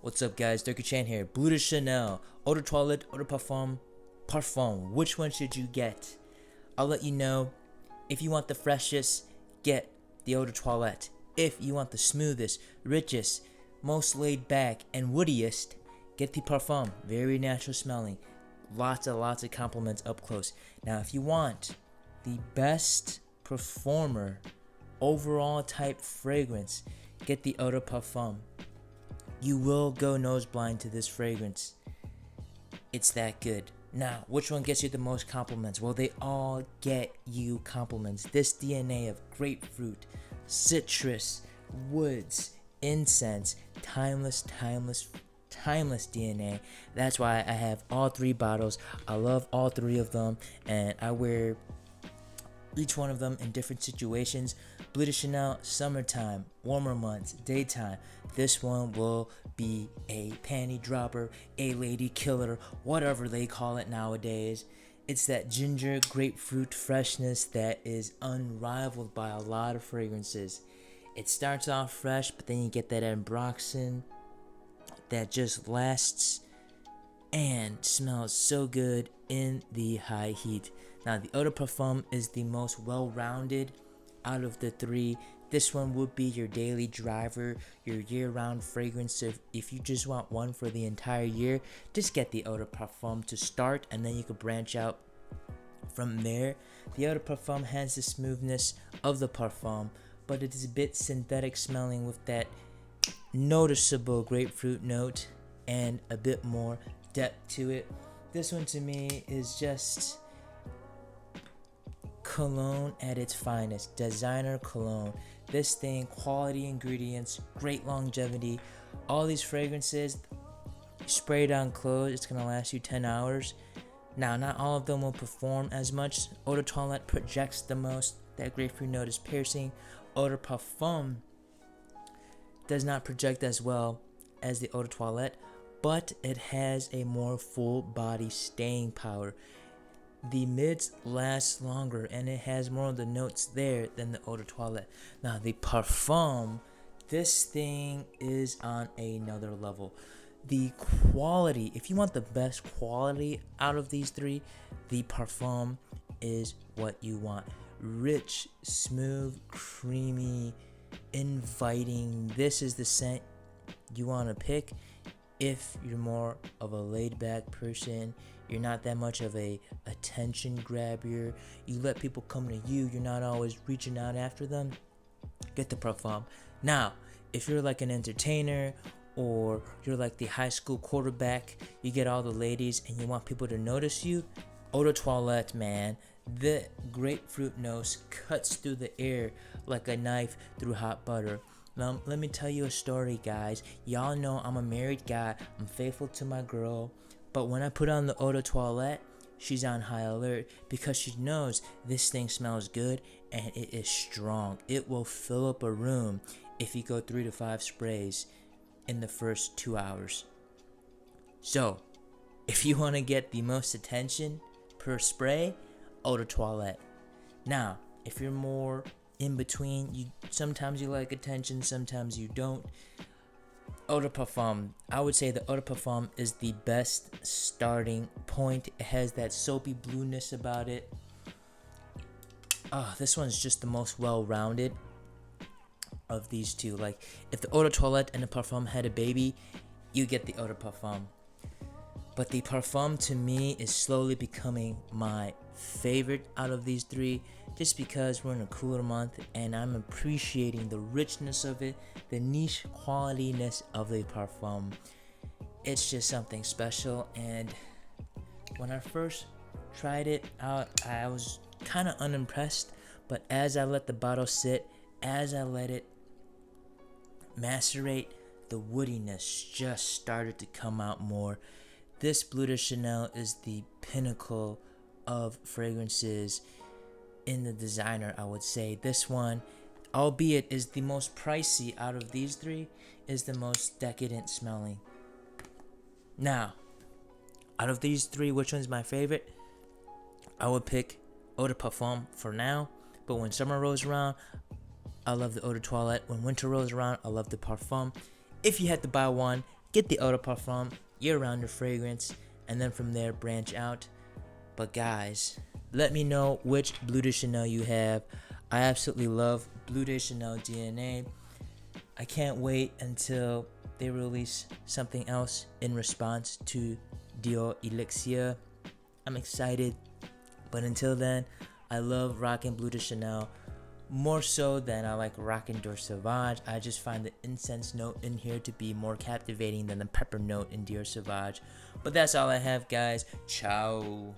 What's up, guys? Dirk Chan here. BLEU DE Chanel, Eau de Toilette, Eau de Parfum, Parfum. Which one should you get? I'll let you know. If you want the freshest, get the Eau de Toilette. If you want the smoothest, richest, most laid back, and woodiest, get the Parfum. Very natural smelling. Lots of compliments up close. Now, if you want the best performer, overall type fragrance, get the Eau de Parfum. You will go nose blind to this fragrance. It's that good. Now, which one gets you the most compliments? Well, they all get you compliments. This DNA of grapefruit, citrus, woods, incense, timeless DNA. That's why I have all three bottles. I love all three of them, and I wear each one of them in different situations. BLEU DE Chanel, summertime, warmer months, daytime. This one will be a panty dropper, a lady killer, whatever they call it nowadays. It's that ginger grapefruit freshness that is unrivaled by a lot of fragrances. It starts off fresh, but then you get that ambroxan that just lasts and smells so good in the high heat. Now, the Eau de Parfum is the most well-rounded out of the three. This one would be your daily driver, your year-round fragrance. If you just want one for the entire year, just get the Eau de Parfum to start, and then you could branch out from there. The Eau de Parfum has the smoothness of the Parfum, but it is a bit synthetic smelling with that noticeable grapefruit note and a bit more depth to it. This one to me is just cologne at its finest. Designer cologne. This thing, quality ingredients, great longevity. All these fragrances, sprayed on clothes, it's gonna last you 10 hours. Now, not all of them will perform as much. Eau de Toilette projects the most. That grapefruit note is piercing. Eau de Parfum does not project as well as the Eau de Toilette, but it has a more full body staying power. The mids last longer, and it has more of the notes there than the Eau de Toilette. Now, the Parfum, this thing is on another level. The quality, if you want the best quality out of these three, the Parfum is what you want. Rich, smooth, creamy, inviting. This is the scent you want to pick if you're more of a laid-back person. You're not that much of a attention grabber. You let people come to you. You're not always reaching out after them. Get the Parfum. Now, if you're like an entertainer, or you're like the high school quarterback, you get all the ladies and you want people to notice you, Eau de Toilette, man. The grapefruit nose cuts through the air like a knife through hot butter. Now, let me tell you a story, guys. Y'all know I'm a married guy. I'm faithful to my girl. But when I put on the Eau de Toilette, she's on high alert because she knows this thing smells good and it is strong. It will fill up a room if you go 3 to 5 sprays in the first 2 hours. So, if you want to get the most attention per spray, Eau de Toilette. Now, if you're more in between, sometimes you like attention, sometimes you don't. Eau de Parfum. I would say the Eau de Parfum is the best starting point. It has that soapy blueness about it. This one's just the most well-rounded of these two. Like, if the Eau de Toilette and the Parfum had a baby, you get the Eau de Parfum. But the Parfum, to me, is slowly becoming my favorite out of these three, just because we're in a cooler month and I'm appreciating the richness of it, the niche qualityness of the Parfum. It's just something special, and when I first tried it out, I was kind of unimpressed, but as I let the bottle sit, as I let it macerate, the woodiness just started to come out more. This BLEU DE Chanel is the pinnacle of fragrances in the designer, I would say. This one, albeit is the most pricey out of these three, is the most decadent smelling. Now, out of these three, which one's my favorite? I would pick Eau de Parfum for now, but when summer rolls around, I love the Eau de Toilette. When winter rolls around, I love the Parfum. If you had to buy one, get the Eau de Parfum, year-rounder fragrance, and then from there branch out. But guys, let me know which Bleu de Chanel you have. I absolutely love Bleu de Chanel DNA. I can't wait until they release something else in response to Dior Elixir. I'm excited, but until then, I love rocking Bleu de Chanel more so than I like rocking Dior Sauvage. I just find the incense note in here to be more captivating than the pepper note in Dior Sauvage. But that's all I have, guys. Ciao.